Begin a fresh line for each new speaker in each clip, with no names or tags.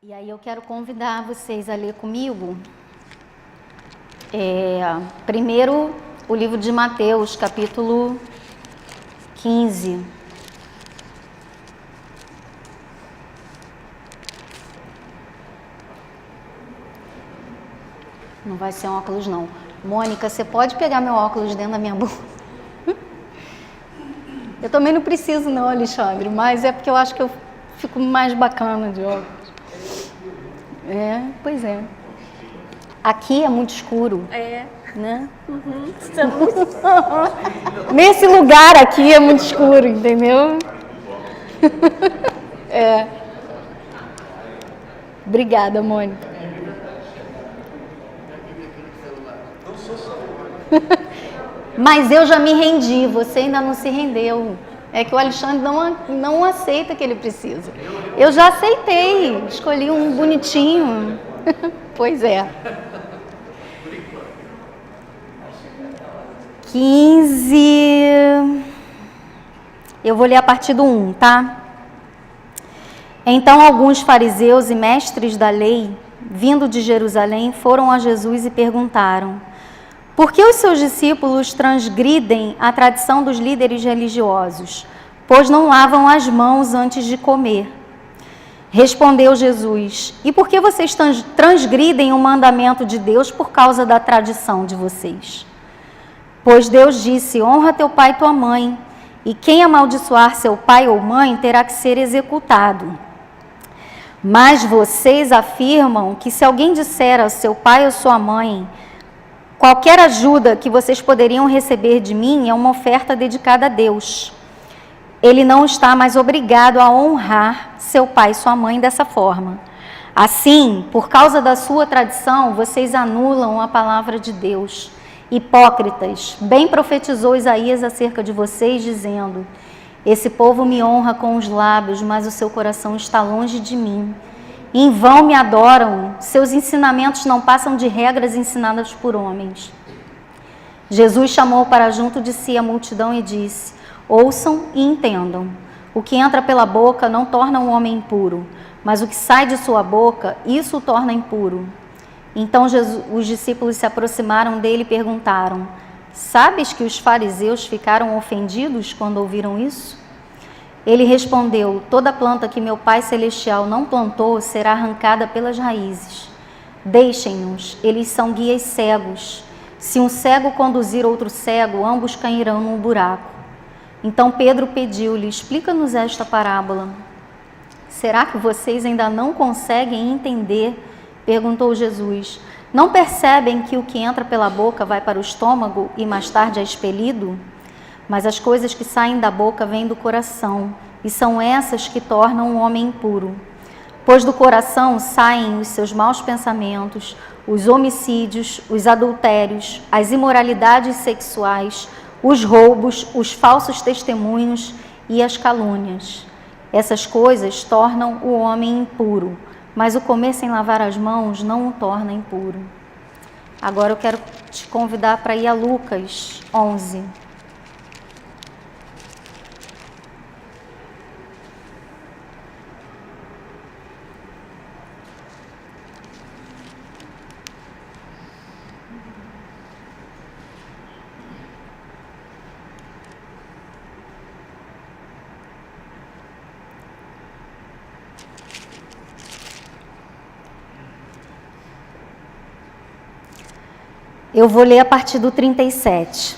E aí eu quero convidar vocês a ler comigo, primeiro o livro de Mateus, capítulo 15. Não vai ser um óculos não. Mônica, você pode pegar meu óculos dentro da minha boca? Eu também não preciso não, Alexandre, mas é porque eu acho que eu fico mais bacana de óculos. Pois é. Aqui é muito escuro. Né?
Uhum.
Nesse lugar aqui é muito escuro, entendeu? Obrigada, Mônica. Mas eu já me rendi, você ainda não se rendeu. É que o Alexandre não aceita que ele precisa. Eu já aceitei, escolhi um bonitinho. Pois é. 15. Eu vou ler a partir do 1, tá? Então alguns fariseus e mestres da lei, vindo de Jerusalém, foram a Jesus e perguntaram: por que os seus discípulos transgridem a tradição dos líderes religiosos, pois não lavam as mãos antes de comer? Respondeu Jesus: e por que vocês transgridem o mandamento de Deus por causa da tradição de vocês? Pois Deus disse: honra teu pai e tua mãe, e quem amaldiçoar seu pai ou mãe terá que ser executado. Mas vocês afirmam que se alguém disser ao seu pai ou sua mãe: qualquer ajuda que vocês poderiam receber de mim é uma oferta dedicada a Deus, ele não está mais obrigado a honrar seu pai e sua mãe dessa forma. Assim, por causa da sua tradição, vocês anulam a palavra de Deus. Hipócritas, bem profetizou Isaías acerca de vocês, dizendo: esse povo me honra com os lábios, mas o seu coração está longe de mim. Em vão me adoram, seus ensinamentos não passam de regras ensinadas por homens. Jesus chamou para junto de si a multidão e disse: ouçam e entendam. O que entra pela boca não torna um homem impuro, mas o que sai de sua boca, isso o torna impuro. Então os discípulos se aproximaram dele e perguntaram: sabes que os fariseus ficaram ofendidos quando ouviram isso? Ele respondeu: toda planta que meu Pai Celestial não plantou será arrancada pelas raízes. Deixem-nos, eles são guias cegos. Se um cego conduzir outro cego, ambos cairão num buraco. Então Pedro pediu-lhe: explica-nos esta parábola. Será que vocês ainda não conseguem entender? Perguntou Jesus. Não percebem que o que entra pela boca vai para o estômago e mais tarde é expelido? Mas as coisas que saem da boca vêm do coração, e são essas que tornam o homem impuro. Pois do coração saem os seus maus pensamentos, os homicídios, os adultérios, as imoralidades sexuais, os roubos, os falsos testemunhos e as calúnias. Essas coisas tornam o homem impuro, mas o comer sem lavar as mãos não o torna impuro. Agora eu quero te convidar para ir a Lucas 11. Eu vou ler a partir do 37.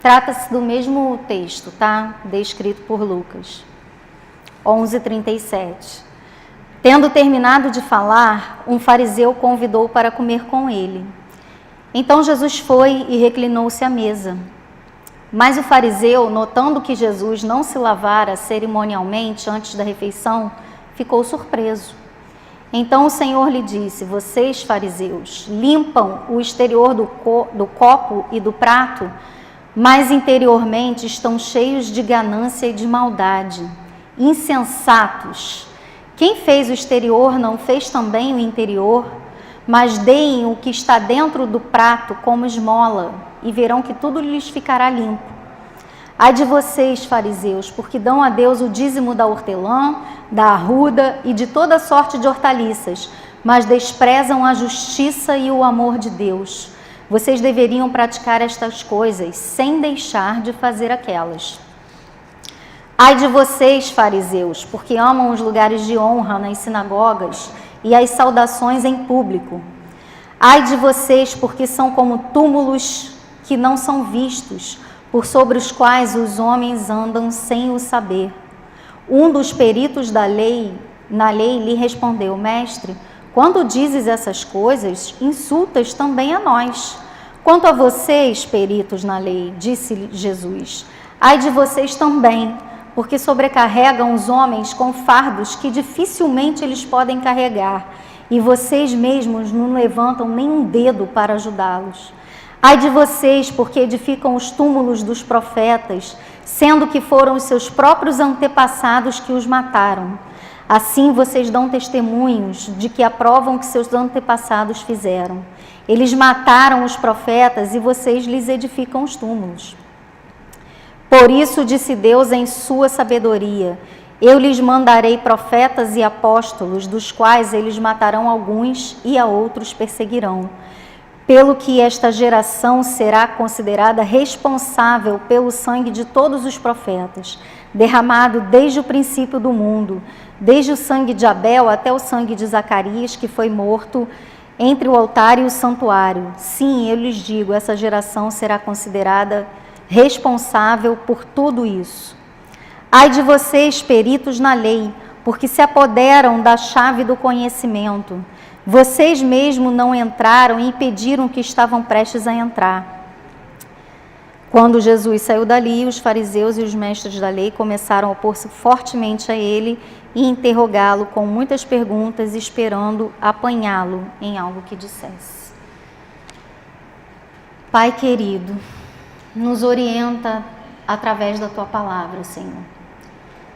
Trata-se do mesmo texto, tá? Descrito por Lucas. 11:37. Tendo terminado de falar, um fariseu o convidou para comer com ele. Então Jesus foi e reclinou-se à mesa. Mas o fariseu, notando que Jesus não se lavara cerimonialmente antes da refeição, ficou surpreso. Então o Senhor lhe disse: vocês, fariseus, limpam o exterior do copo e do prato, mas interiormente estão cheios de ganância e de maldade. Insensatos! Quem fez o exterior não fez também o interior? Mas deem o que está dentro do prato como esmola, e verão que tudo lhes ficará limpo. Ai de vocês, fariseus, porque dão a Deus o dízimo da hortelã, da arruda e de toda sorte de hortaliças, mas desprezam a justiça e o amor de Deus. Vocês deveriam praticar estas coisas sem deixar de fazer aquelas. Ai de vocês, fariseus, porque amam os lugares de honra nas sinagogas e as saudações em público. Ai de vocês, porque são como túmulos que não são vistos, por sobre os quais os homens andam sem o saber. Um dos peritos na lei lhe respondeu: Mestre, quando dizes essas coisas, insultas também a nós. Quanto a vocês, peritos na lei, disse Jesus, ai de vocês também, porque sobrecarregam os homens com fardos que dificilmente eles podem carregar, e vocês mesmos não levantam nem um dedo para ajudá-los. Ai de vocês, porque edificam os túmulos dos profetas, sendo que foram os seus próprios antepassados que os mataram. Assim vocês dão testemunhos de que aprovam o que seus antepassados fizeram. Eles mataram os profetas e vocês lhes edificam os túmulos. Por isso disse Deus em sua sabedoria: eu lhes mandarei profetas e apóstolos, dos quais eles matarão alguns e a outros perseguirão. Pelo que esta geração será considerada responsável pelo sangue de todos os profetas, derramado desde o princípio do mundo, desde o sangue de Abel até o sangue de Zacarias, que foi morto entre o altar e o santuário. Sim, eu lhes digo, essa geração será considerada responsável por tudo isso. Ai de vocês, peritos na lei, porque se apoderam da chave do conhecimento. Vocês mesmos não entraram e impediram que estavam prestes a entrar. Quando Jesus saiu dali, os fariseus e os mestres da lei começaram a opor-se fortemente a ele e interrogá-lo com muitas perguntas, esperando apanhá-lo em algo que dissesse. Pai querido, nos orienta através da Tua palavra, Senhor.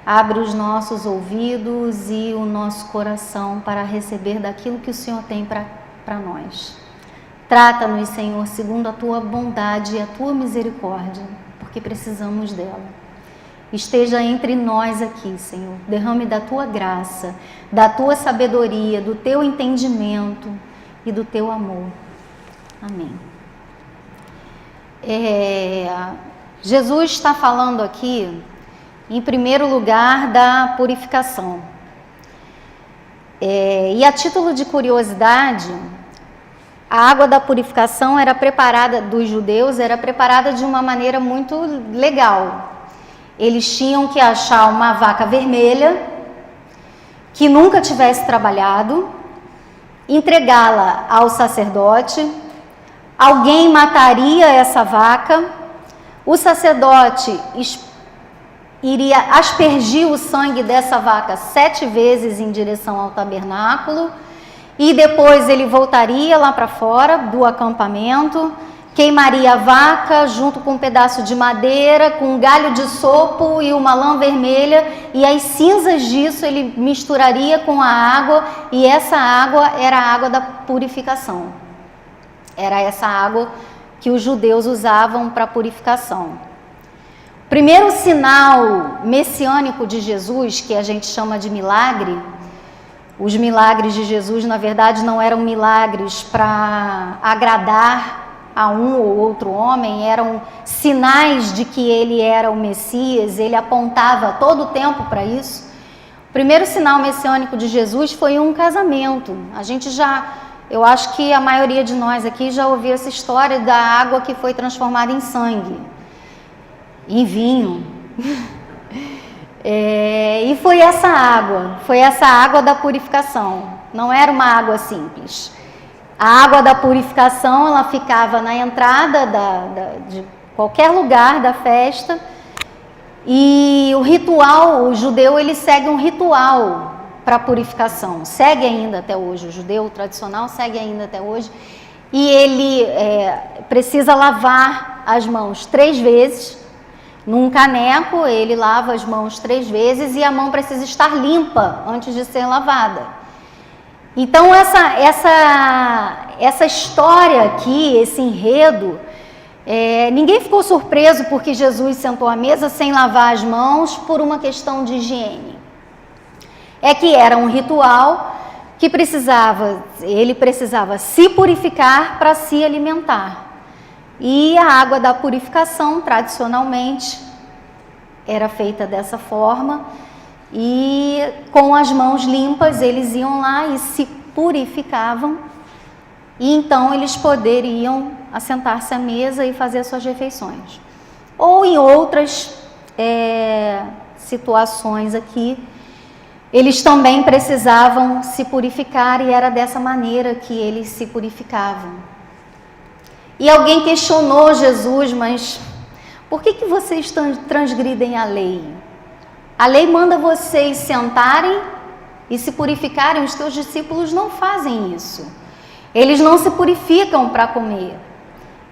Abre os nossos ouvidos e o nosso coração para receber daquilo que o Senhor tem para nós. Trata-nos, Senhor, segundo a Tua bondade e a Tua misericórdia, porque precisamos dela. Esteja entre nós aqui, Senhor. Derrame da Tua graça, da Tua sabedoria, do Teu entendimento e do Teu amor. Amém. Jesus está falando aqui, em primeiro lugar, da purificação. E a título de curiosidade, a água da purificação era preparada, dos judeus, era preparada de uma maneira muito legal. Eles tinham que achar uma vaca vermelha, que nunca tivesse trabalhado, entregá-la ao sacerdote, alguém mataria essa vaca, o sacerdote iria aspergir o sangue dessa vaca 7 vezes em direção ao tabernáculo e depois ele voltaria lá para fora do acampamento, queimaria a vaca junto com um pedaço de madeira, com um galho de sopo e uma lã vermelha, e as cinzas disso ele misturaria com a água, e essa água era a água da purificação. Era essa água que os judeus usavam para purificação. Primeiro sinal messiânico de Jesus, que a gente chama de milagre, os milagres de Jesus, na verdade, não eram milagres para agradar a um ou outro homem, eram sinais de que ele era o Messias, ele apontava todo o tempo para isso. O primeiro sinal messiânico de Jesus foi um casamento. Eu acho que a maioria de nós aqui já ouviu essa história da água que foi transformada em sangue, em vinho. E foi essa água da purificação. Não era uma água simples. A água da purificação, ela ficava na entrada de qualquer lugar da festa, e o ritual, o judeu, ele segue um ritual para purificação, segue ainda até hoje, o judeu tradicional segue ainda até hoje, e ele precisa lavar as mãos 3 vezes, num caneco ele lava as mãos 3 vezes e a mão precisa estar limpa antes de ser lavada. Então essa história aqui, esse enredo, Ninguém ficou surpreso porque Jesus sentou à mesa sem lavar as mãos por uma questão de higiene. É que era um ritual que ele precisava se purificar para se alimentar. E a água da purificação, tradicionalmente, era feita dessa forma. E com as mãos limpas, eles iam lá e se purificavam. E então eles poderiam assentar-se à mesa e fazer suas refeições. Ou em outras situações aqui, eles também precisavam se purificar e era dessa maneira que eles se purificavam. E alguém questionou Jesus, mas por que vocês transgridem a lei? A lei manda vocês sentarem e se purificarem, os teus discípulos não fazem isso. Eles não se purificam para comer.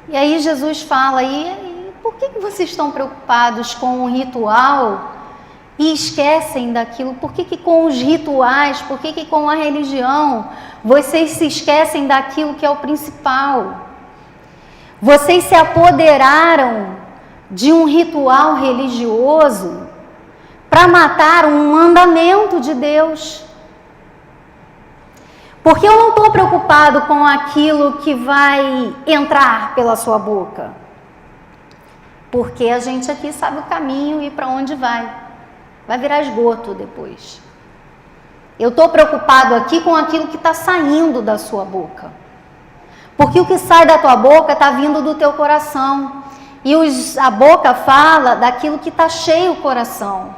E aí Jesus fala, e por que vocês estão preocupados com o ritual e esquecem daquilo? Por que com os rituais, por que com a religião, vocês se esquecem daquilo que é o principal? Vocês se apoderaram de um ritual religioso para matar um mandamento de Deus. Porque eu não estou preocupado com aquilo que vai entrar pela sua boca. Porque a gente aqui sabe o caminho e para onde vai. Vai virar esgoto depois. Eu estou preocupado aqui com aquilo que está saindo da sua boca. Porque o que sai da tua boca está vindo do teu coração. E a boca fala daquilo que está cheio o coração.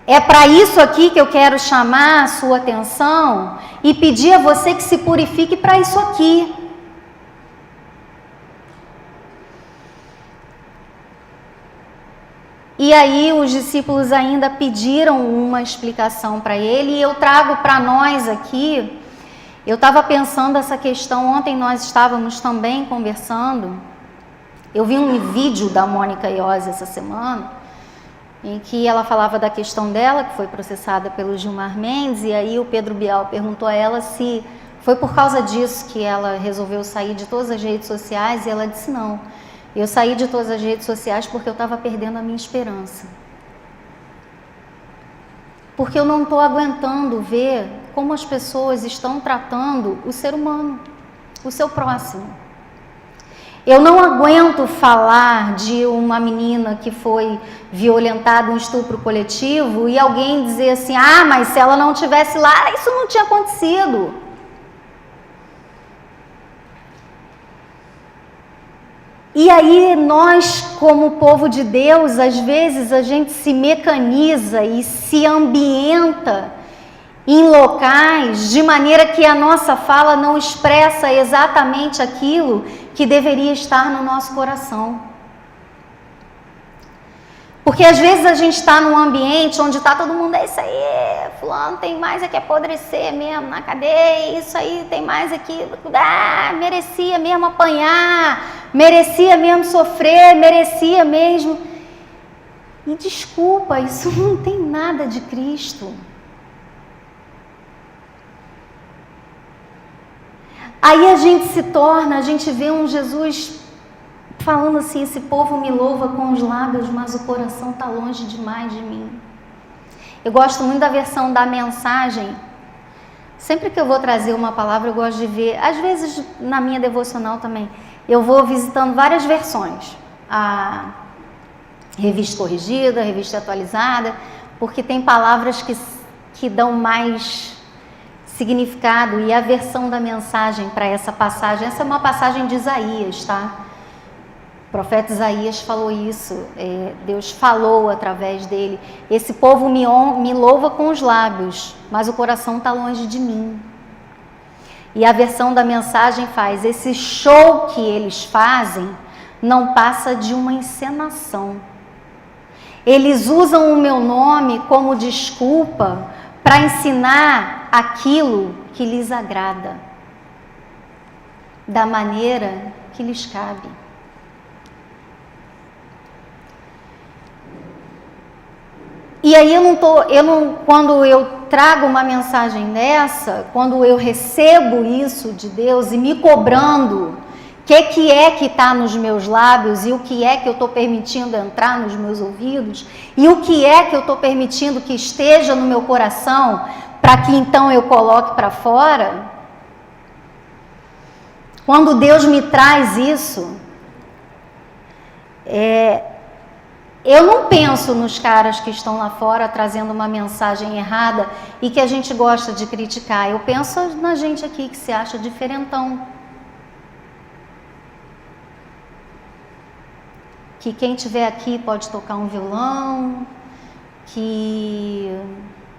É para isso aqui que eu quero chamar a sua atenção e pedir a você que se purifique para isso aqui. E aí os discípulos ainda pediram uma explicação para ele e eu trago para nós aqui. Eu estava pensando essa questão, ontem nós estávamos também conversando. Eu vi um vídeo da Mônica Iose essa semana, em que ela falava da questão dela, que foi processada pelo Gilmar Mendes, e aí o Pedro Bial perguntou a ela se foi por causa disso que ela resolveu sair de todas as redes sociais, e ela disse não. Eu saí de todas as redes sociais porque eu estava perdendo a minha esperança. Porque eu não estou aguentando ver como as pessoas estão tratando o ser humano, o seu próximo. Eu não aguento falar de uma menina que foi violentada, um estupro coletivo, e alguém dizer assim, mas se ela não estivesse lá, isso não tinha acontecido. E aí nós, como povo de Deus, às vezes a gente se mecaniza e se ambienta em locais de maneira que a nossa fala não expressa exatamente aquilo que deveria estar no nosso coração. Porque às vezes a gente está num ambiente onde está todo mundo, é isso aí, fulano tem mais é que apodrecer mesmo na cadeia, isso aí tem mais aqui, merecia mesmo apanhar, merecia mesmo sofrer, merecia mesmo. E desculpa, isso não tem nada de Cristo. Aí a gente vê um Jesus falando assim, esse povo me louva com os lábios, mas o coração está longe demais de mim. Eu gosto muito da versão da Mensagem. Sempre que eu vou trazer uma palavra, eu gosto de ver, às vezes na minha devocional também, eu vou visitando várias versões. A Revista Corrigida, a Revista Atualizada, porque tem palavras que dão mais significado, e a versão da Mensagem para essa passagem, essa é uma passagem de Isaías, tá? O profeta Isaías falou isso, Deus falou através dele, esse povo me louva com os lábios, mas o coração está longe de mim. E a versão da Mensagem faz, esse show que eles fazem não passa de uma encenação. Eles usam o meu nome como desculpa para ensinar aquilo que lhes agrada, da maneira que lhes cabe. E aí quando eu trago uma mensagem dessa, quando eu recebo isso de Deus e me cobrando que é que está nos meus lábios e o que é que eu estou permitindo entrar nos meus ouvidos e o que é que eu estou permitindo que esteja no meu coração para que então eu coloque para fora. Quando Deus me traz isso, eu não penso nos caras que estão lá fora trazendo uma mensagem errada e que a gente gosta de criticar. Eu penso na gente aqui que se acha diferentão. Que quem estiver aqui pode tocar um violão, que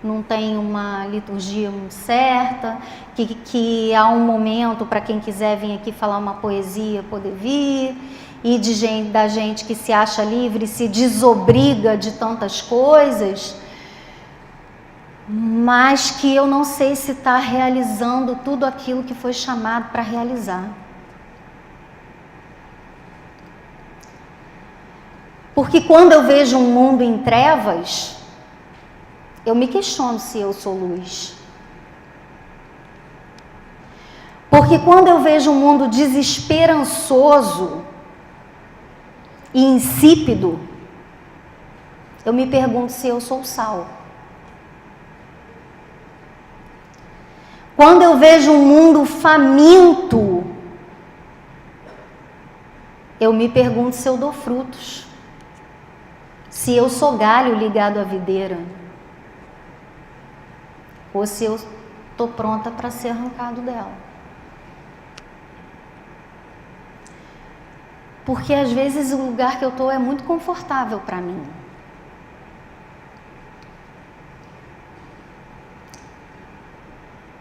não tem uma liturgia muito certa, que há um momento para quem quiser vir aqui falar uma poesia poder vir, e da gente que se acha livre, se desobriga de tantas coisas, mas que eu não sei se está realizando tudo aquilo que foi chamado para realizar. Porque quando eu vejo um mundo em trevas, eu me questiono se eu sou luz. Porque quando eu vejo um mundo desesperançoso e insípido, eu me pergunto se eu sou sal. Quando eu vejo um mundo faminto, eu me pergunto se eu dou frutos. Se eu sou galho ligado à videira, ou se eu estou pronta para ser arrancado dela. Porque às vezes o lugar que eu estou é muito confortável para mim.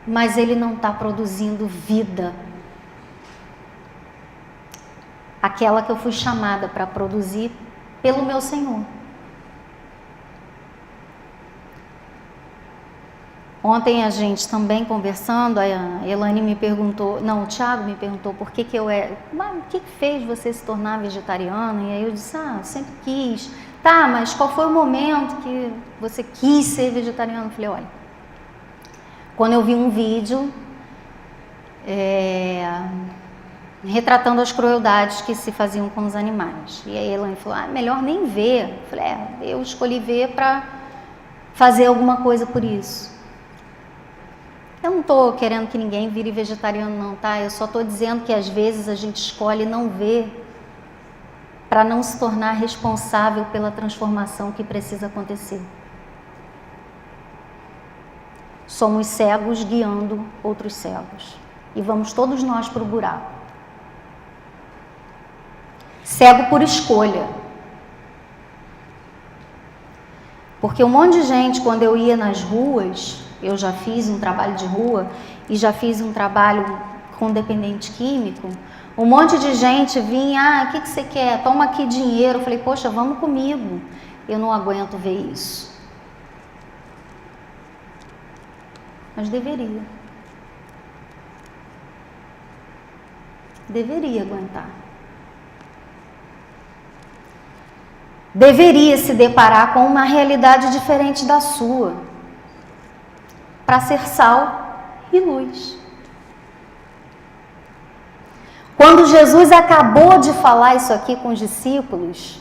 Mas ele não está produzindo vida. Aquela que eu fui chamada para produzir pelo meu Senhor. Ontem a gente também conversando, a Elane me perguntou, não, o Thiago me perguntou por que o que fez você se tornar vegetariana? E aí eu disse, eu sempre quis. Tá, mas qual foi o momento que você quis ser vegetariana? Eu falei, olha, quando eu vi um vídeo retratando as crueldades que se faziam com os animais. E aí a Elane falou, melhor nem ver. Eu falei, eu escolhi ver para fazer alguma coisa por isso. Eu não estou querendo que ninguém vire vegetariano não, tá? Eu só estou dizendo que às vezes a gente escolhe não ver para não se tornar responsável pela transformação que precisa acontecer. Somos cegos guiando outros cegos. E vamos todos nós para o buraco. Cego por escolha. Porque um monte de gente, quando eu ia nas ruas, eu já fiz um trabalho de rua e já fiz um trabalho com dependente químico, um monte de gente vinha, o que você quer? Toma aqui dinheiro. Eu falei, poxa, vamos comigo. Eu não aguento ver isso. Mas deveria. Deveria aguentar. Deveria se deparar com uma realidade diferente da sua, para ser sal e luz. Quando Jesus acabou de falar isso aqui com os discípulos,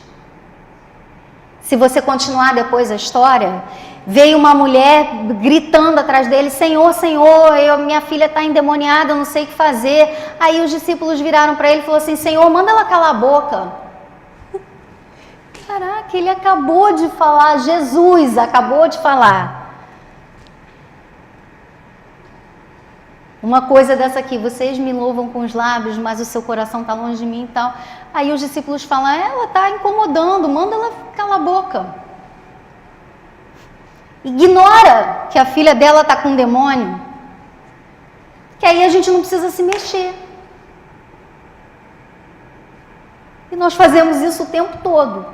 se você continuar depois a história, veio uma mulher gritando atrás dele, Senhor, Senhor, minha filha está endemoniada, eu não sei o que fazer. Aí os discípulos viraram para ele e falaram assim, Senhor, manda ela calar a boca. Caraca, ele acabou de falar, Jesus acabou de falar. Uma coisa dessa aqui, vocês me louvam com os lábios, mas o seu coração está longe de mim e tal. Aí os discípulos falam, ela está incomodando, manda ela calar a boca. Ignora que a filha dela está com um demônio, que aí a gente não precisa se mexer. E nós fazemos isso o tempo todo.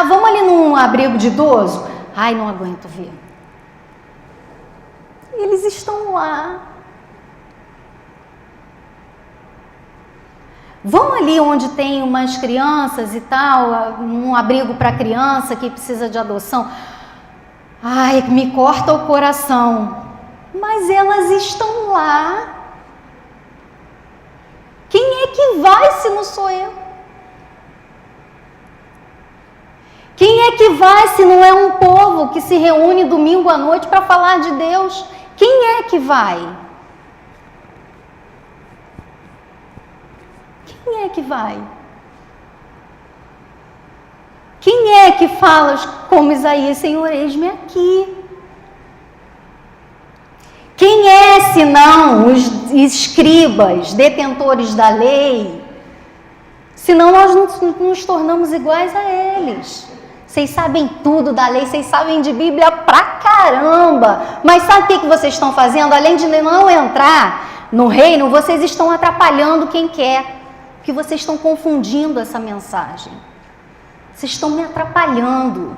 Vamos ali num abrigo de idoso? Ai, não aguento ver. Eles estão lá. Vão ali onde tem umas crianças e tal, um abrigo para criança que precisa de adoção. Ai, me corta o coração. Mas elas estão lá. Quem é que vai se não sou eu? Quem é que vai se não é um povo que se reúne domingo à noite para falar de Deus? Quem é que vai? Quem é que vai? Quem é que fala como Isaías, Senhor, eis-me aqui? Quem é, senão os escribas, detentores da lei? Senão nós nos tornamos iguais a eles. Vocês sabem tudo da lei, vocês sabem de Bíblia pra caramba. Mas sabe o que vocês estão fazendo? Além de não entrar no reino, vocês estão atrapalhando quem quer. Porque vocês estão confundindo essa mensagem. Vocês estão me atrapalhando.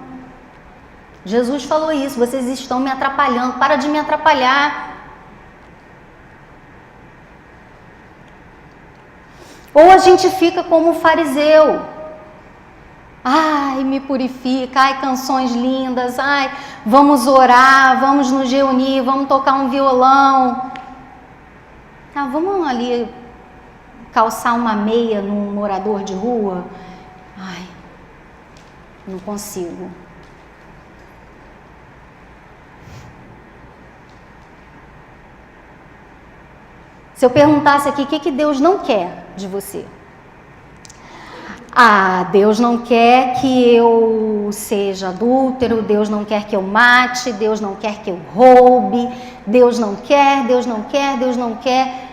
Jesus falou isso, vocês estão me atrapalhando. Para de me atrapalhar. Ou a gente fica como o fariseu. Ai, me purifica, ai, canções lindas, ai, vamos orar, vamos nos reunir, vamos tocar um violão. Ah, vamos ali calçar uma meia num morador de rua? Ai, não consigo. Se eu perguntasse aqui, o que Deus não quer de você? Ah, Deus não quer que eu seja adúltero, Deus não quer que eu mate, Deus não quer que eu roube, Deus não quer, Deus não quer, Deus não quer.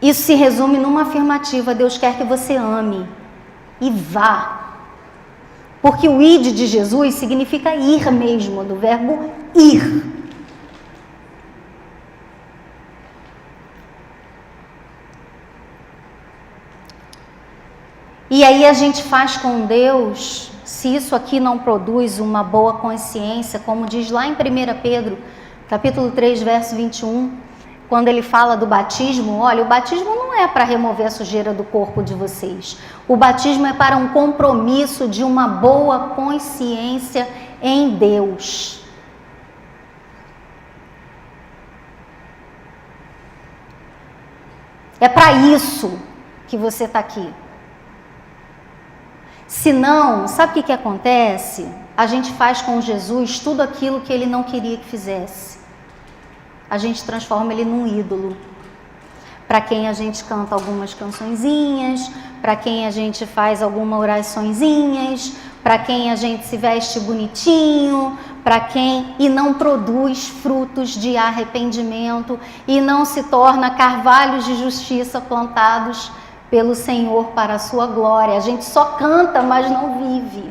Isso se resume numa afirmativa: Deus quer que você ame e vá. Porque o ide de Jesus significa ir mesmo, do verbo ir. E aí a gente faz com Deus, se isso aqui não produz uma boa consciência, como diz lá em 1 Pedro, capítulo 3, verso 21, quando ele fala do batismo, olha, o batismo não é para remover a sujeira do corpo de vocês. O batismo é para um compromisso de uma boa consciência em Deus. É para isso que você está aqui. Se não, sabe o que acontece? A gente faz com Jesus tudo aquilo que ele não queria que fizesse. A gente transforma ele num ídolo. Para quem a gente canta algumas cançõezinhas, para quem a gente faz algumas oraçõezinhas, para quem a gente se veste bonitinho, para quem e não produz frutos de arrependimento e não se torna carvalhos de justiça plantados pelo Senhor para a sua glória. A gente só canta, mas não vive.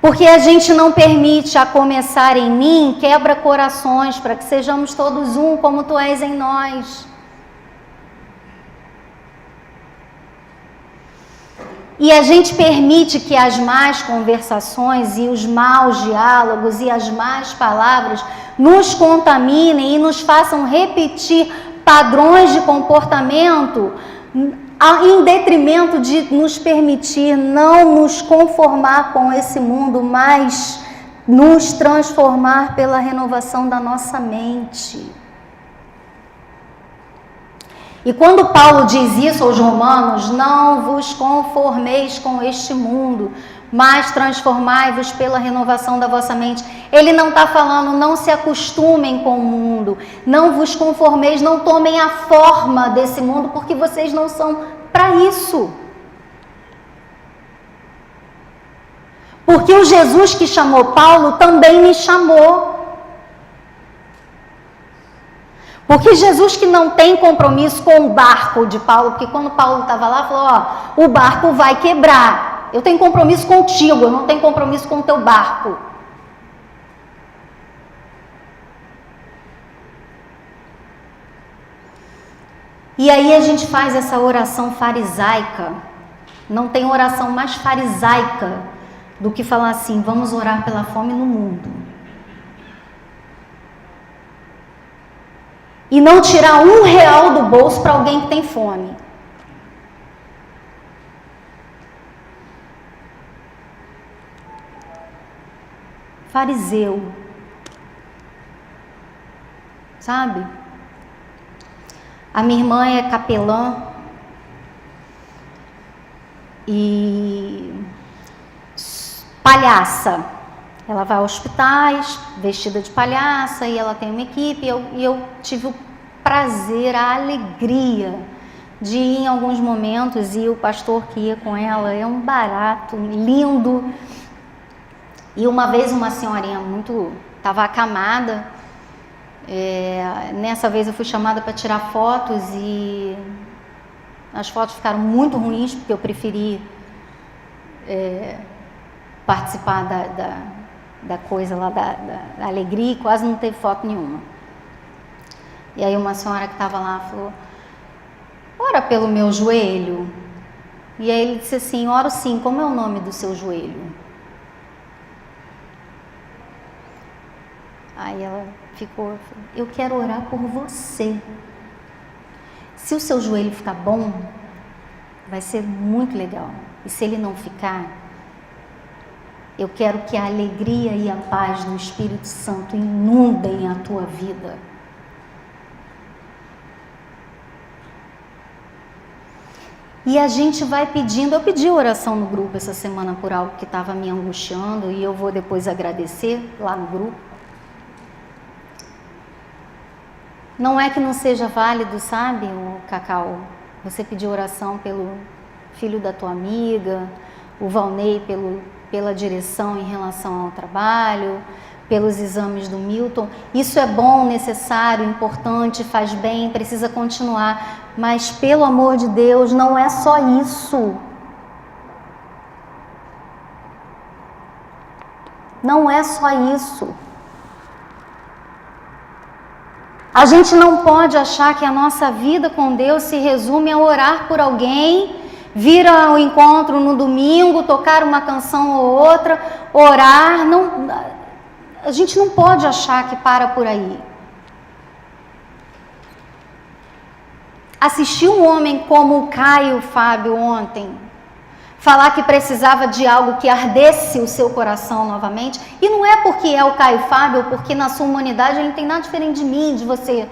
Porque a gente não permite a começar em mim quebra corações, para que sejamos todos um como tu és em nós. E a gente permite que as más conversações e os maus diálogos e as más palavras nos contaminem e nos façam repetir padrões de comportamento em detrimento de nos permitir não nos conformar com esse mundo, mas nos transformar pela renovação da nossa mente. E quando Paulo diz isso aos romanos, não vos conformeis com este mundo, mas transformai-vos pela renovação da vossa mente. Ele não está falando, não se acostumem com o mundo, não vos conformeis, não tomem a forma desse mundo, porque vocês não são para isso. Porque o Jesus que chamou Paulo também me chamou. Porque Jesus que não tem compromisso com o barco de Paulo, porque quando Paulo estava lá, falou, ó, o barco vai quebrar. Eu tenho compromisso contigo, eu não tenho compromisso com o teu barco. E aí a gente faz essa oração farisaica. Não tem oração mais farisaica do que falar assim, vamos orar pela fome no mundo. E não tirar R$1 do bolso para alguém que tem fome. Fariseu. sabe? A minha irmã é capelã e palhaça. Ela vai a hospitais vestida de palhaça e ela tem uma equipe e eu tive o prazer, a alegria de ir em alguns momentos, e o pastor que ia com ela é um barato, lindo. E uma vez uma senhorinha estava acamada, nessa vez eu fui chamada para tirar fotos e as fotos ficaram muito ruins porque eu preferi participar da coisa lá, da alegria, e quase não teve foto nenhuma. E aí uma senhora que estava lá falou: ora pelo meu joelho. E aí ele disse assim: oro sim, como é o nome do seu joelho? Aí ela ficou: eu quero orar por você. Se o seu joelho ficar bom, vai ser muito legal. E se ele não ficar, eu quero que a alegria e a paz do Espírito Santo inundem a tua vida. E a gente vai pedindo. Eu pedi oração no grupo essa semana por algo que estava me angustiando, e eu vou depois agradecer lá no grupo. Não é que não seja válido, sabe, o Cacau? Você pedir oração pelo filho da tua amiga, o Valnei pela direção em relação ao trabalho, pelos exames do Milton. Isso é bom, necessário, importante, faz bem, precisa continuar. Mas, pelo amor de Deus, não é só isso. Não é só isso. A gente não pode achar que a nossa vida com Deus se resume a orar por alguém, vir ao encontro no domingo, tocar uma canção ou outra, orar. Não, a gente não pode achar que para por aí. Assistir um homem como o Caio Fábio ontem falar que precisava de algo que ardesse o seu coração novamente, e não é porque é o Caio Fábio, ou porque na sua humanidade ele não tem nada diferente de mim, de você.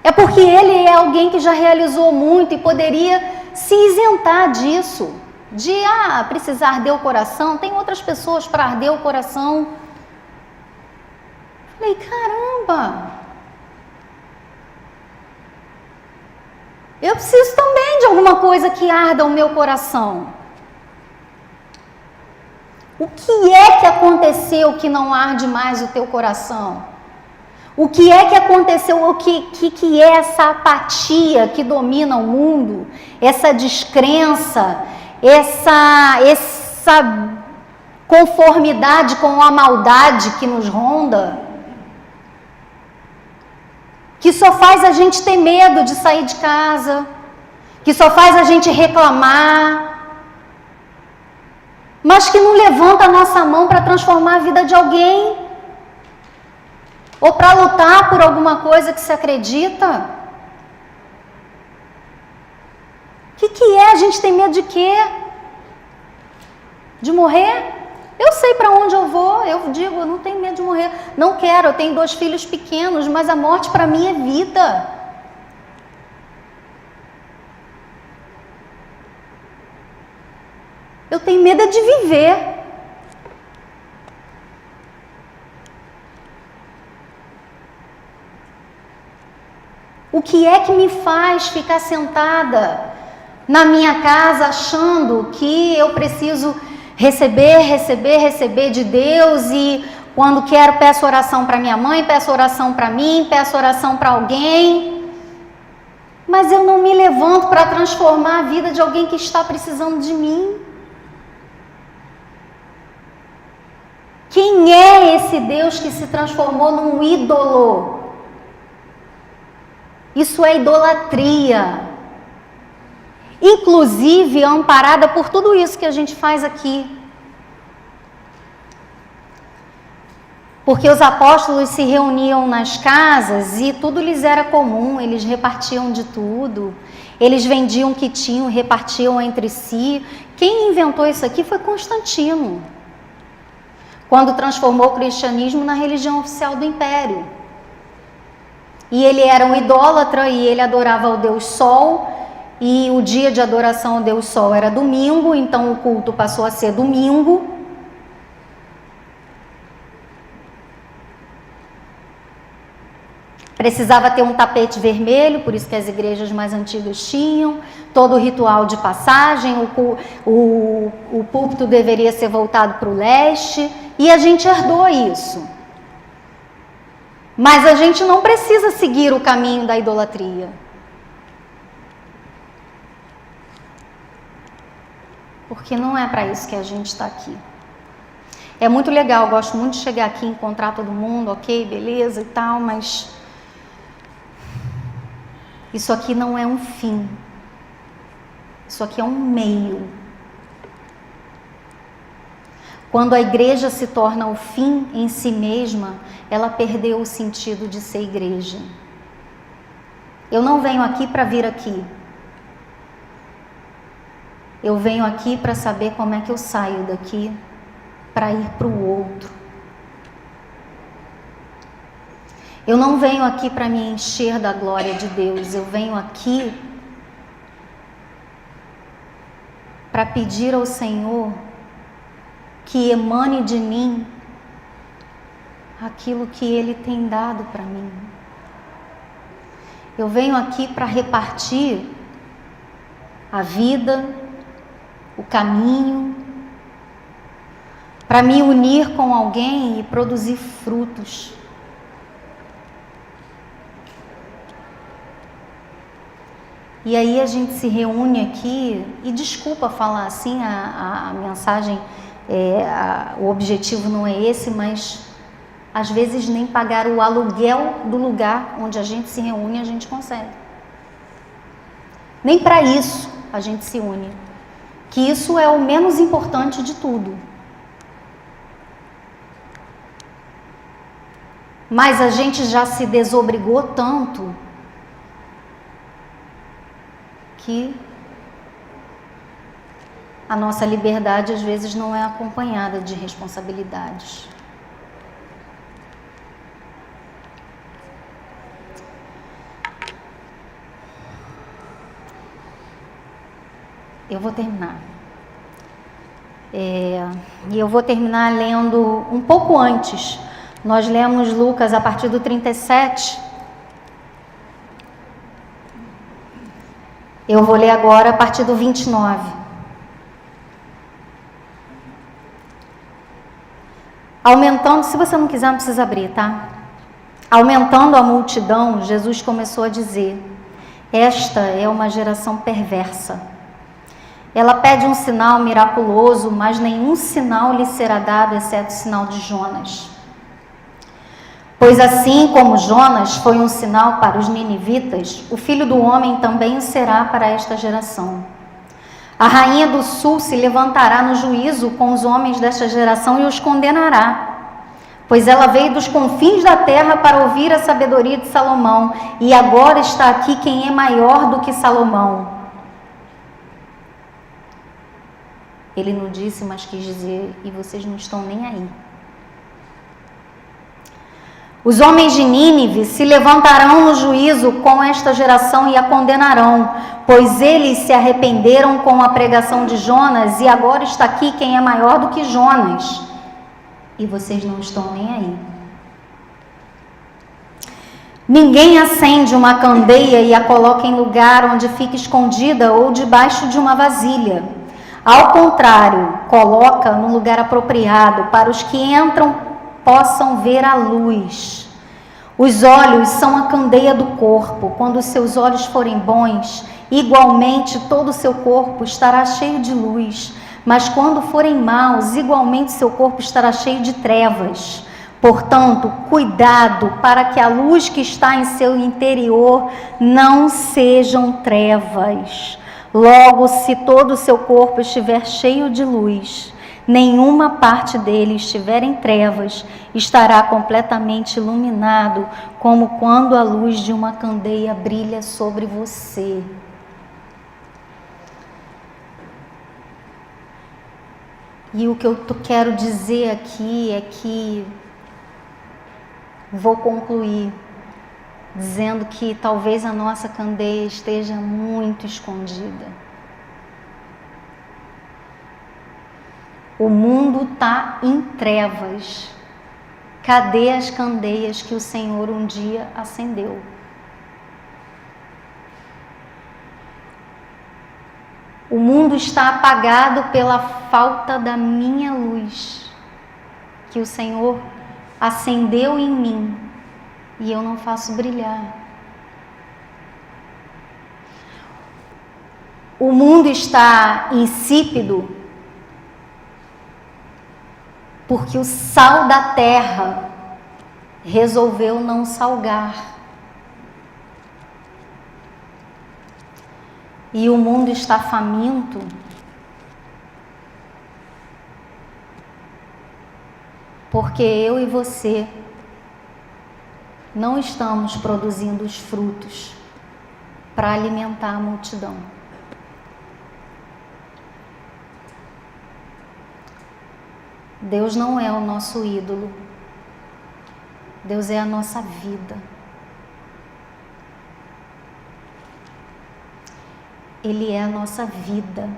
É porque ele é alguém que já realizou muito e poderia se isentar disso, de precisar arder o coração. Tem outras pessoas para arder o coração. Falei, caramba! Eu preciso também de alguma coisa que arda o meu coração. O que é que aconteceu que não arde mais o teu coração? O que é que aconteceu? O que é essa apatia que domina o mundo? Essa descrença? Essa conformidade com a maldade que nos ronda? Que só faz a gente ter medo de sair de casa, que só faz a gente reclamar, mas que não levanta a nossa mão para transformar a vida de alguém, ou para lutar por alguma coisa que se acredita. O que é? A gente tem medo de quê? De morrer? Eu sei para onde eu vou, eu digo, eu não tenho medo de morrer. Não quero, eu tenho 2 filhos pequenos, mas a morte para mim é vida. Eu tenho medo de viver. O que é que me faz ficar sentada na minha casa achando que eu preciso receber de Deus, e quando quero peço oração para minha mãe, peço oração para mim, peço oração para alguém, mas eu não me levanto para transformar a vida de alguém que está precisando de mim? Quem é esse Deus que se transformou num ídolo? Isso é idolatria. Inclusive amparada por tudo isso que a gente faz aqui. Porque os apóstolos se reuniam nas casas e tudo lhes era comum, eles repartiam de tudo, eles vendiam o que tinham, repartiam entre si. Quem inventou isso aqui foi Constantino, quando transformou o cristianismo na religião oficial do império. E ele era um idólatra e ele adorava o Deus Sol, e o dia de adoração ao Deus Sol era domingo, então o culto passou a ser domingo. Precisava ter um tapete vermelho, por isso que as igrejas mais antigas tinham, todo o ritual de passagem, o púlpito deveria ser voltado para o leste, e a gente herdou isso. Mas a gente não precisa seguir o caminho da idolatria. Porque não é para isso que a gente está aqui. É muito legal, eu gosto muito de chegar aqui e encontrar todo mundo, ok, beleza e tal, mas isso aqui não é um fim. Isso aqui é um meio. Quando a igreja se torna o fim em si mesma, ela perdeu o sentido de ser igreja. Eu não venho aqui para vir aqui. Eu venho aqui para saber como é que eu saio daqui para ir para o outro. Eu não venho aqui para me encher da glória de Deus. Eu venho aqui para pedir ao Senhor que emane de mim aquilo que Ele tem dado para mim. Eu venho aqui para repartir a vida, o caminho, para me unir com alguém e produzir frutos. E aí a gente se reúne aqui, e desculpa falar assim, a mensagem, o objetivo não é esse, mas às vezes nem pagar o aluguel do lugar onde a gente se reúne a gente consegue. Nem para isso a gente se une, que isso é o menos importante de tudo. Mas a gente já se desobrigou tanto que a nossa liberdade às vezes não é acompanhada de responsabilidades. Eu vou terminar. E eu vou terminar lendo um pouco antes. Nós lemos Lucas a partir do 37. Eu vou ler agora a partir do 29. Aumentando, se você não quiser, não precisa abrir, tá? Aumentando a multidão, Jesus começou a dizer: esta é uma geração perversa. Ela pede um sinal miraculoso, mas nenhum sinal lhe será dado, exceto o sinal de Jonas. Pois assim como Jonas foi um sinal para os ninivitas, o Filho do Homem também o será para esta geração. A rainha do sul se levantará no juízo com os homens desta geração e os condenará, pois ela veio dos confins da terra para ouvir a sabedoria de Salomão, e agora está aqui quem é maior do que Salomão. Ele não disse, mas quis dizer, e vocês não estão nem aí. Os homens de Nínive se levantarão no juízo com esta geração e a condenarão, pois eles se arrependeram com a pregação de Jonas, e agora está aqui quem é maior do que Jonas. E vocês não estão nem aí. Ninguém acende uma candeia e a coloca em lugar onde fica escondida ou debaixo de uma vasilha. Ao contrário, coloca no lugar apropriado, para os que entram possam ver a luz. Os olhos são a candeia do corpo. Quando os seus olhos forem bons, igualmente todo o seu corpo estará cheio de luz. Mas quando forem maus, igualmente seu corpo estará cheio de trevas. Portanto, cuidado para que a luz que está em seu interior não sejam trevas. Logo, se todo o seu corpo estiver cheio de luz, nenhuma parte dele estiver em trevas, estará completamente iluminado, como quando a luz de uma candeia brilha sobre você. E o que eu quero dizer aqui é que, vou concluir, dizendo que talvez a nossa candeia esteja muito escondida. O mundo está em trevas. Cadê as candeias que o Senhor um dia acendeu? O mundo está apagado pela falta da minha luz, que o Senhor acendeu em mim e eu não faço brilhar. O mundo está insípido porque o sal da terra resolveu não salgar. E o mundo está faminto porque eu e você não estamos produzindo os frutos para alimentar a multidão. Deus não é o nosso ídolo. Deus é a nossa vida. Ele é a nossa vida.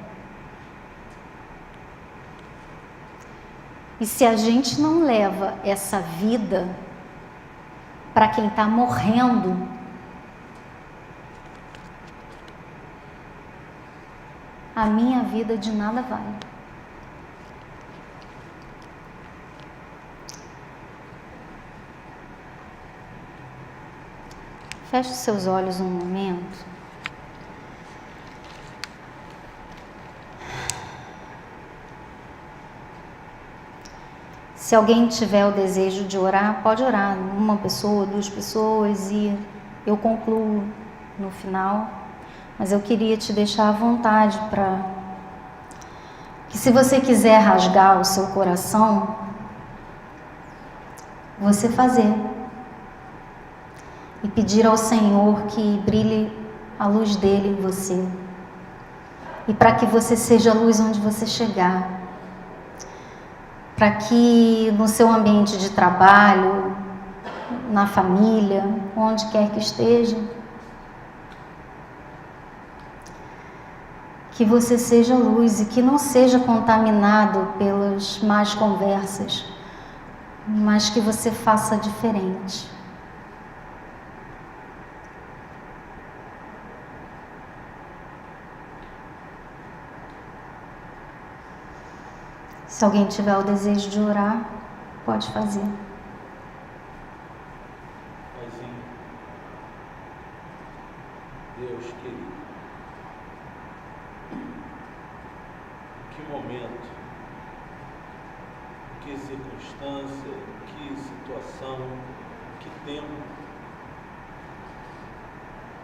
E se a gente não leva essa vida para quem está morrendo, a minha vida de nada vale. Feche os seus olhos um momento. Se alguém tiver o desejo de orar, pode orar, uma pessoa, 2 pessoas, e eu concluo no final. Mas eu queria te deixar à vontade para que, se você quiser rasgar o seu coração, você fazer. E pedir ao Senhor que brilhe a luz dele em você. E para que você seja a luz onde você chegar. Para que no seu ambiente de trabalho, na família, onde quer que esteja, que você seja luz e que não seja contaminado pelas más conversas, mas que você faça diferente. Se alguém tiver o desejo de orar, pode fazer.
Paizinho, Deus querido, em que momento, em que circunstância, em que situação, em que tempo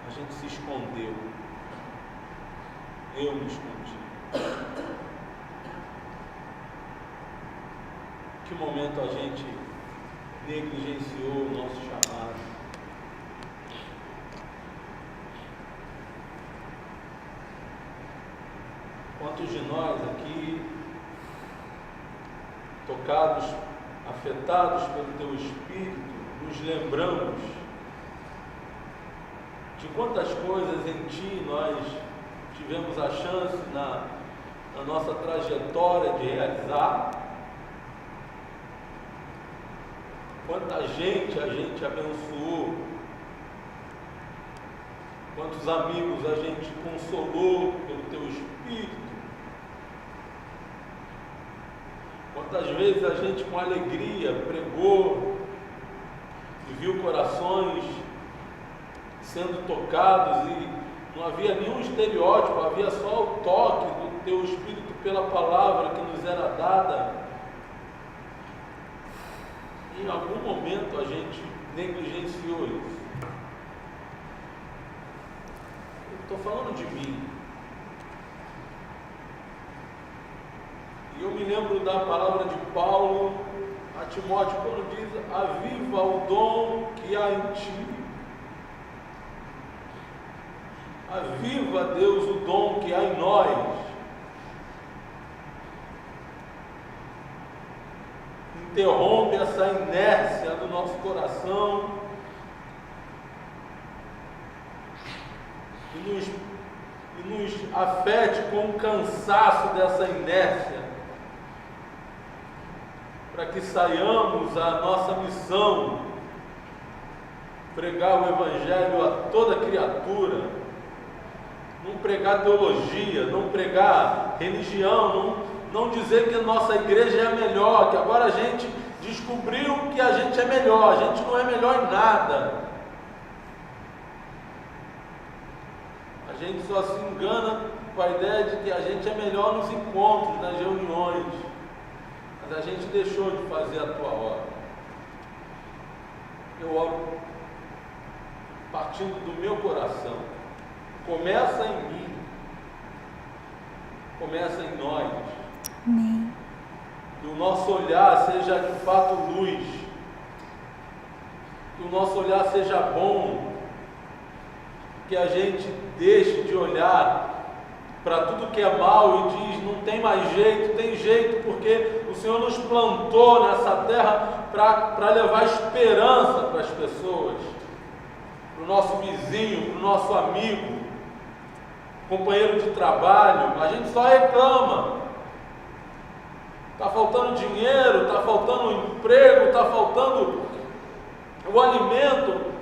a gente se escondeu? Eu me escondi. Que momento a gente negligenciou o nosso chamado? Quantos de nós aqui, tocados, afetados pelo Teu Espírito, nos lembramos de quantas coisas em Ti nós tivemos a chance na nossa trajetória de realizar? Quanta gente a gente abençoou, quantos amigos a gente consolou pelo Teu Espírito, quantas vezes a gente com alegria pregou e viu corações sendo tocados e não havia nenhum estereótipo, havia só o toque do Teu Espírito pela palavra que nos era dada. Em algum momento a gente negligenciou isso. Eu estou falando de mim. E eu me lembro da palavra de Paulo a Timóteo, quando diz: aviva o dom que há em ti. Aviva, Deus, o dom que há em nós. Interrompe essa inércia do nosso coração e nos afete com o cansaço dessa inércia, para que saiamos a nossa missão, pregar o Evangelho a toda criatura, não pregar teologia, não pregar religião, não dizer que a nossa igreja é a melhor, que agora a gente descobriu que a gente é melhor. A gente não é melhor em nada. A gente só se engana com a ideia de que a gente é melhor nos encontros, nas reuniões, mas a gente deixou de fazer a tua obra. Eu oro partindo do meu coração. Começa em mim, começa em nós.
Amém.
Que o nosso olhar seja de fato luz, que o nosso olhar seja bom, que a gente deixe de olhar para tudo que é mal e diz, não tem mais jeito, tem jeito, porque o Senhor nos plantou nessa terra para levar esperança para as pessoas, para o nosso vizinho, para o nosso amigo, companheiro de trabalho. A gente só reclama. Está faltando dinheiro, está faltando emprego, está faltando o alimento.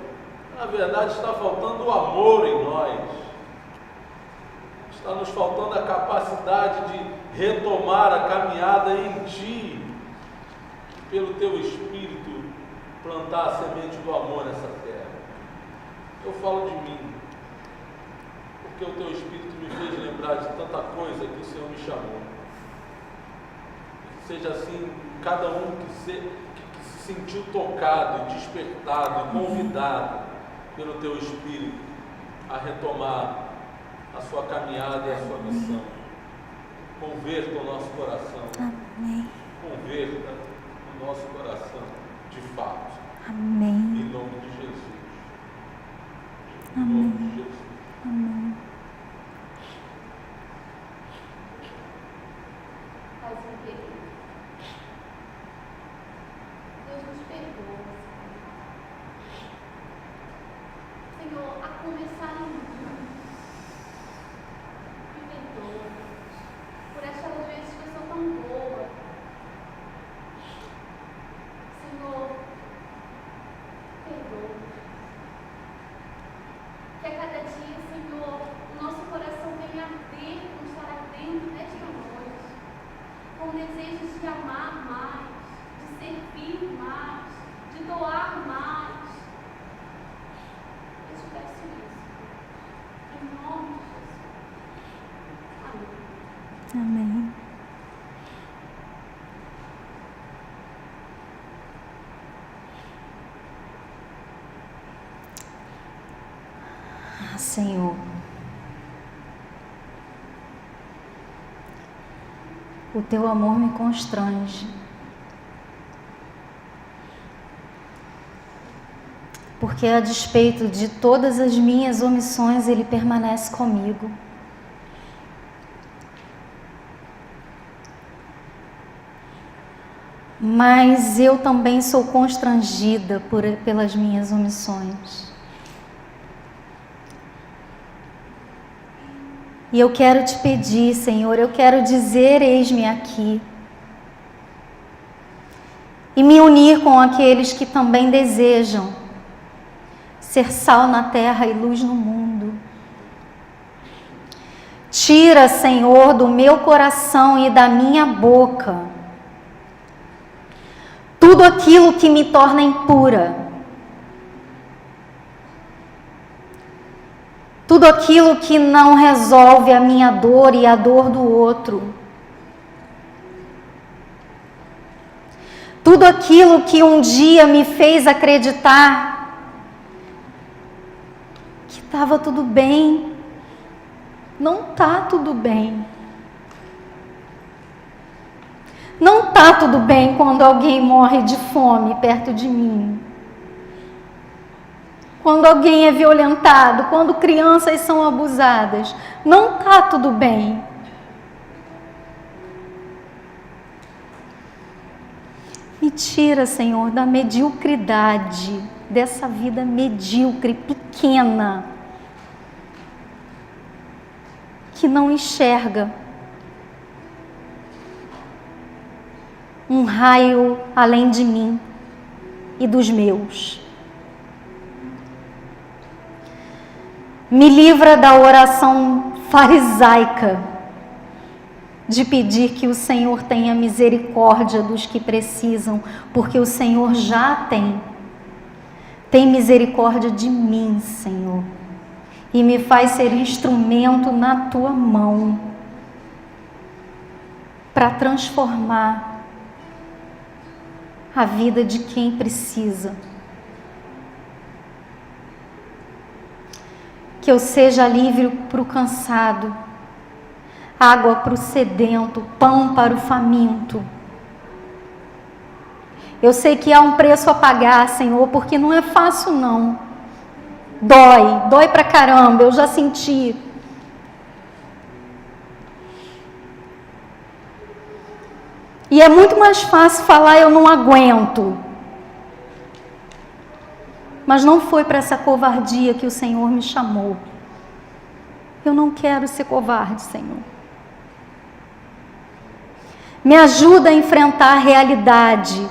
Na verdade, está faltando o amor em nós. Está nos faltando a capacidade de retomar a caminhada em Ti, e pelo Teu Espírito plantar a semente do amor nessa terra. Eu falo de mim, porque o Teu Espírito me fez lembrar de tanta coisa que o Senhor me chamou. Seja assim, cada um que se sentiu tocado, despertado, convidado pelo Teu Espírito a retomar a sua caminhada e a sua missão. Converta o nosso coração.
Amém.
Converta o nosso coração de fato.
Amém.
Em nome de Jesus. Em
Amém.
nome de Jesus.
Amém.
Faz um pedido. Deus nos perdoa, Senhor, a começar em mim. Me perdoa por aquelas vezes que eu sou tão boa. Senhor, perdoa. Que a cada dia, Senhor, o nosso coração venha arder como estar ardendo nesta noite, com desejos de amar mais, de servir mais, de doar mais. Eu te peço isso. Em nome de Jesus. Amém.
Amém. Senhor, o Teu amor me constrange, porque a despeito de todas as minhas omissões, Ele permanece comigo. Mas eu também sou constrangida pelas minhas omissões. E eu quero te pedir, Senhor, eu quero dizer, eis-me aqui. E me unir com aqueles que também desejam ser sal na terra e luz no mundo. Tira, Senhor, do meu coração e da minha boca tudo aquilo que me torna impura. Tudo aquilo que não resolve a minha dor e a dor do outro. Tudo aquilo que um dia me fez acreditar que estava tudo bem. Não está tudo bem. Não está tudo bem quando alguém morre de fome perto de mim. Quando alguém é violentado, quando crianças são abusadas, não está tudo bem. Me tira, Senhor, da mediocridade, dessa vida medíocre, pequena. que não enxerga um raio além de mim e dos meus. Me livra da oração farisaica de pedir que o Senhor tenha misericórdia dos que precisam, porque o Senhor já tem. Tem misericórdia de mim, Senhor, e me faz ser instrumento na tua mão para transformar a vida de quem precisa. Que eu seja alívio para o cansado, água para o sedento, pão para o faminto. Eu sei que há um preço a pagar, Senhor, porque não é fácil não. Dói pra caramba, eu já senti. E é muito mais fácil falar eu não aguento. Mas não foi para essa covardia que o Senhor me chamou. Eu não quero ser covarde, Senhor. Me ajuda a enfrentar a realidade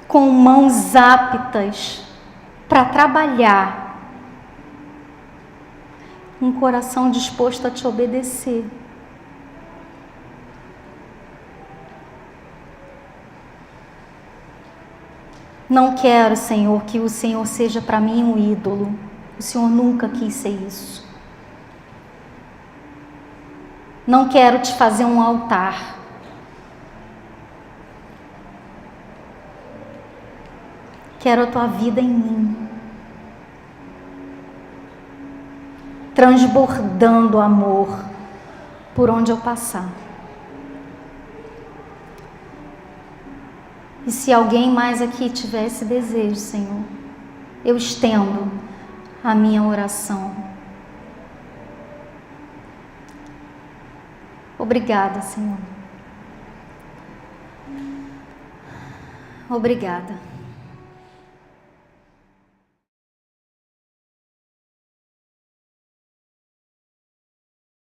com mãos aptas para trabalhar, um coração disposto a te obedecer. Não quero, Senhor, que o Senhor seja para mim um ídolo. O Senhor nunca quis ser isso. Não quero te fazer um altar. Quero a tua vida em mim, transbordando amor por onde eu passar. E se alguém mais aqui tiver esse desejo, Senhor, eu estendo a minha oração. Obrigada, Senhor. Obrigada.